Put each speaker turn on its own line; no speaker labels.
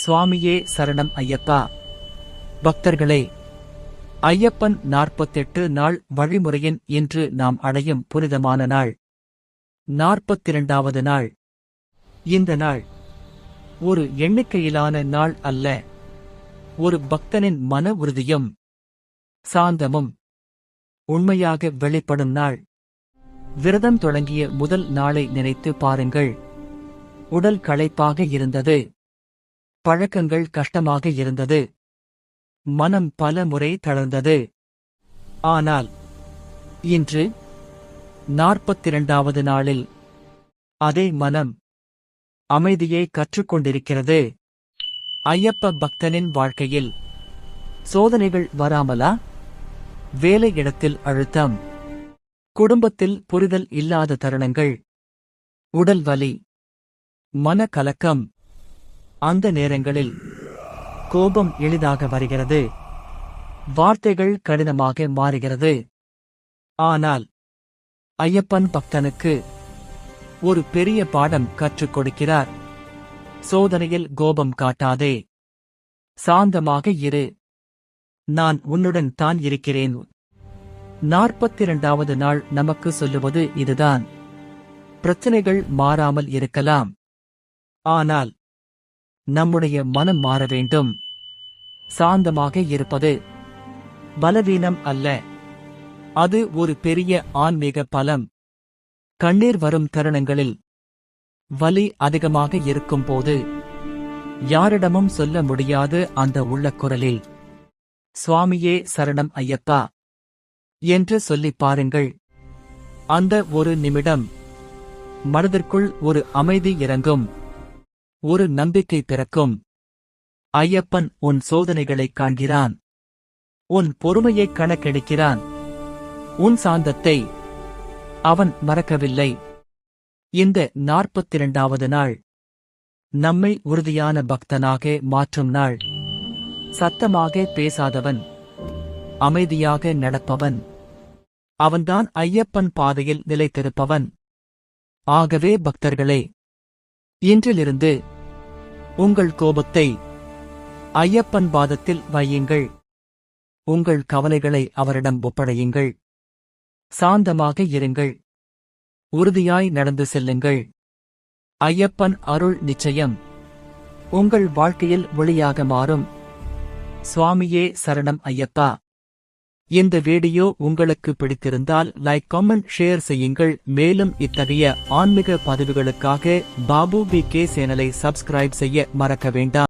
சுவாமியே சரணம் ஐயப்பா. பக்தர்களே, ஐயப்பன் 48 நாள் வழிமுறையின் இன்று நாம் அடையும் புனிதமான நாள் 42வது நாள். இந்த நாள் ஒரு எண்ணிக்கையிலான நாள் அல்ல, ஒரு பக்தனின் மன உறுதியும் சாந்தமும் உண்மையாக வெளிப்படும் நாள். விரதம் தொடங்கிய முதல் நாளை நினைத்து பாருங்கள். உடல் களைப்பாக இருந்தது, பழக்கங்கள் கஷ்டமாக இருந்தது, மனம் பல முறை தளர்ந்தது. ஆனால் இன்று 42வது நாளில் அதே மனம் அமைதியை கற்றுக்கொண்டிருக்கிறது. ஐயப்ப பக்தனின் வாழ்க்கையில் சோதனைகள் வராமலா? வேலையிடத்தில் அழுத்தம், குடும்பத்தில் புரிதல் இல்லாத தருணங்கள், உடல் வலி, மன கலக்கம். அந்த நேரங்களில் கோபம் எளிதாக வருகிறது, வார்த்தைகள் கடினமாக மாறுகிறது. ஆனால் ஐயப்பன் பக்தனுக்கு ஒரு பெரிய பாடம் கற்றுக் கொடுக்கிறார். சோதனையில் கோபம் காட்டாதே, சாந்தமாக இரு, நான் உன்னுடன் தான் இருக்கிறேன். 42வது நாள் நமக்கு சொல்லுவது இதுதான். பிரச்சனைகள் மாறாமல் இருக்கலாம், ஆனால் நம்முடைய மனம் மாற வேண்டும். சாந்தமாக இருப்பது பலவீனம் அல்ல, அது ஒரு பெரிய ஆன்மீக பலம். கண்ணீர் வரும் தருணங்களில், வலி அதிகமாக இருக்கும் போது, யாரிடமும் சொல்ல முடியாது அந்த உள்ளக்குரலில் சுவாமியே சரணம் ஐயப்பா என்று சொல்லிப் பாருங்கள். அந்த ஒரு நிமிடம் மனதிற்குள் ஒரு அமைதி இறங்கும், ஒரு நம்பிக்கை பிறக்கும். ஐயப்பன் உன் சோதனைகளைக் காண்கிறான், உன் பொறுமையைக் கணக்கெடுக்கிறான், உன் சாந்தத்தை அவன் மறக்கவில்லை. இந்த 42வது நாள் நம்மை உறுதியான பக்தனாக மாற்றும் நாள். சத்தமாக பேசாதவன், அமைதியாக நடப்பவன், அவன்தான் ஐயப்பன் பாதையில் நிலைத்திருப்பவன். ஆகவே பக்தர்களே, இன்றிலிருந்து உங்கள் கோபத்தை ஐயப்பன் பாதத்தில் வையுங்கள். உங்கள் கவலைகளை அவரிடம் ஒப்படையுங்கள். சாந்தமாக இருங்கள், உறுதியாய் நடந்து செல்லுங்கள். ஐயப்பன் அருள் நிச்சயம் உங்கள் வாழ்க்கையில் ஒளியாக மாறும். சுவாமியே சரணம் ஐயப்பா. இந்த வீடியோ உங்களுக்கு பிடித்திருந்தால் லைக், கமெண்ட், ஷேர் செய்யுங்கள். மேலும் இத்தகைய ஆன்மீக பதிவுகளுக்காக பாபு BK சேனலை சப்ஸ்கிரைப் செய்ய மறக்க வேண்டாம்.